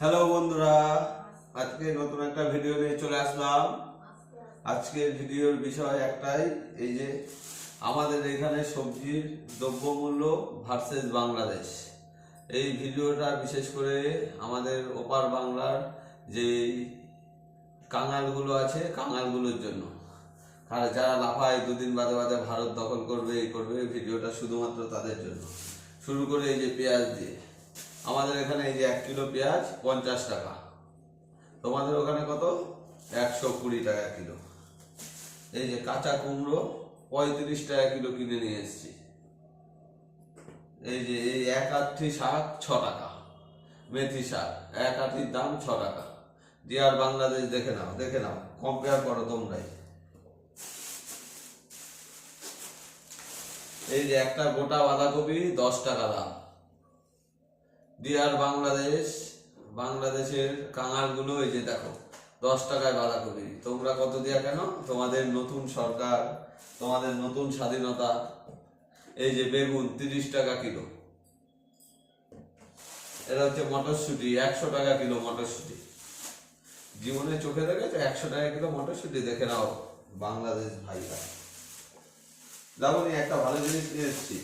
Hello বন্ধুরা, আজকে নতুন একটা ভিডিও নিয়ে চলে আসলাম। আজকের ভিডিওর বিষয় একটাই, এই যে আমাদের এখানে সবজির দ্রব্যমূল্য ভার্সেস বাংলাদেশ। এই ভিডিওটা বিশেষ করে আমাদের ওপার বাংলার যে কাঙালগুলো আছে, কাঙালগুলোর জন্য। আর যারা লাফায় দুদিন বাদে বাদে ভারত দখল করবে, এই করবে, ভিডিওটা শুধুমাত্র তাদের জন্য। শুরু করে এই যে পেঁয়াজ দিয়ে, আমাদের এখানে এই যে 1 কিলো পেঁয়াজ 50 টাকা, তোমাদের ওখানে কত? 120 টাকা কিলো। এই যে কাঁচা কুমড়ো 35 টাকা কিলো কিনে নিয়ে এসেছি। এই যে এই 1 আঁটি শাক 6 টাকা, মেথি শাক 1 আঁটির দাম 6 টাকা। আর বাংলাদেশ দেখে নাও, কম্পেয়ার করো তোমরাই। এই যে একটা গোটা বাঁধাকপি 10 টাকা দাম। আর বাংলাদেশের কাঙালগুলো এই যে দেখো 10 টাকায় বাঁধাকপি। তোমরা কত দিয়া কেন? তোমাদের নতুন সরকার, তোমাদের নতুন স্বাধীনতা। এই যে বেগুন 30 টাকা কিলো। এটা হচ্ছে মটরশুঁটি 100 টাকা কিলো। মটরশুঁটি জীবনে চোখে দেখেছো 100 টাকা কিলো মটরশুঁটি? দেখে নাও বাংলাদেশ ভাইরা। যেমন একটা ভালো জিনিস নিয়ে এসেছি,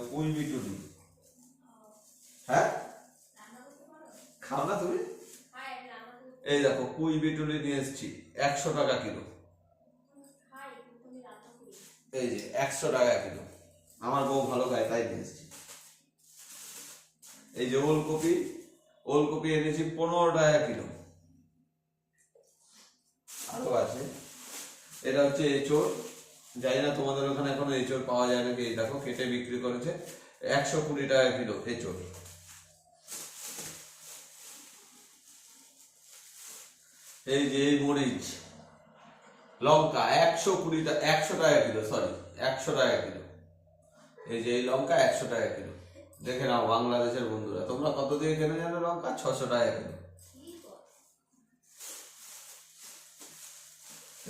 পুঁই বিটুলি। হ্যাঁ, খাও না তুমি? এই দেখো পুঁই বিটুলি নিয়ে এসেছি 100 টাকা কিলো। এই যে 100 টাকা কিলো, আমার বউ ভালো খায় তাই নিয়ে এসেছি। এই যে ওলকপি এনেছি 15 টাকা কিলো। আরো আছে, এটা হচ্ছে এঁচোড়। জানি না তোমাদের ওখানে এখনো এঁচোড় পাওয়া যায় নাকি। এই দেখো কেটে বিক্রি করেছে 120 টাকা কিলো এঁচোড়। এই যে এই মরিচ, লঙ্কা 120 টাকা, 100 টাকা কিলো, সরি 100 টাকা কিলো। এই যে এই লঙ্কা 100 টাকা কিলো। দেখে নাও বাংলাদেশের বন্ধুরা, তোমরা কত দিয়ে কেনে জানো লঙ্কা? 600 টাকা কিলো।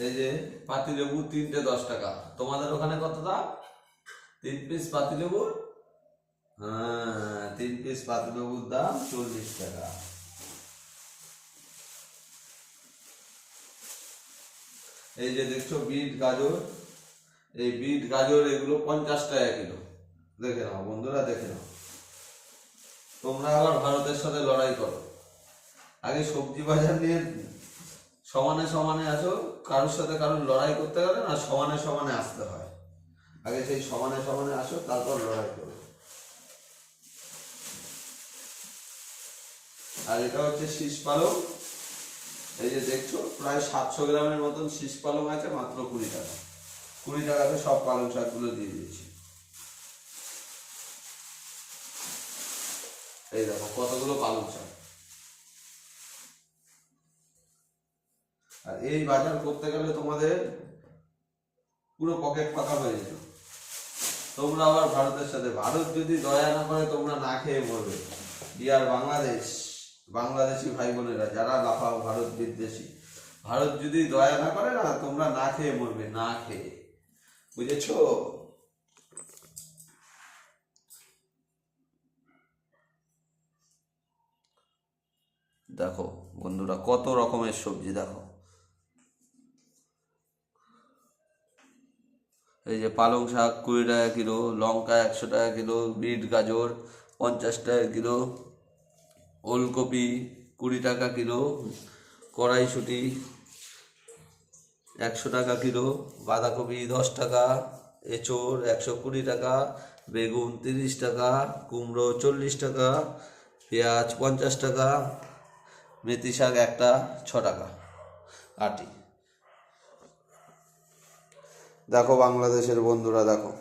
এই যে পাতিলেবু 3টে 10 টাকা। তোমাদের ওখানে কত দাম? 3 পিস পাতিলেবুর, হ্যাঁ 3 পিস পাতিলেবুর দাম 40 টাকা। এই যে দেখছো বিট গাজর, এই বিট গাজর এগুলো 50 টাকা কিলো। দেখে নাও বন্ধুরা, দেখে নাও। তোমরা আবার ভারতের সাথে লড়াই করো। আগে সবজি বাজার নিয়ে সমানে সমানে আসো। কারোর সাথে কারোর লড়াই করতে গেলে না সমানে সমানে আসতে হয়। আগে সেই সমানে সমানে আসো, তারপর লড়াই করো। আর এটা হচ্ছে শীষ পালং। এই যে দেখছো প্রায় 700 গ্রামের মতন শীষ পালং আছে, মাত্র 20 টাকা। 20 টাকাতে সব পালং শাকগুলো দিয়ে দিয়েছি। এই দেখো কতগুলো পালং শাক। আর এই বাজার করতে গেলে তোমাদের পুরো পকেট ফাঁকা হয়ে যেত। তোমরা আবার ভারতের সাথে, ভারত যদি দয়া না করে তোমরা না খেয়ে মরবে। আর বাংলাদেশি ভাই বোনেরা যারা লাফাও ভারত বিদ্বেষী, ভারত যদি দয়া না করে না, তোমরা না খেয়ে মরবে, না খেয়ে। বুঝেছো? দেখো বন্ধুরা কত রকমের সবজি দেখো। এই যে পালং শাক 20 টাকা কিলো, লঙ্কা 100 টাকা কিলো, বিট গাজর 50 টাকা কিলো, ওলকপি 20 টাকা কিলো, কড়াইশুঁটি 100 টাকা কিলো, বাঁধাকপি 10 টাকা, এঁচোড় 120 টাকা, বেগুন 30 টাকা, কুমড়ো 40 টাকা, পেঁয়াজ 50 টাকা, মেথি শাক একটা 6 টাকা আটি। দেখো বাংলাদেশের বন্ধুরা, দেখো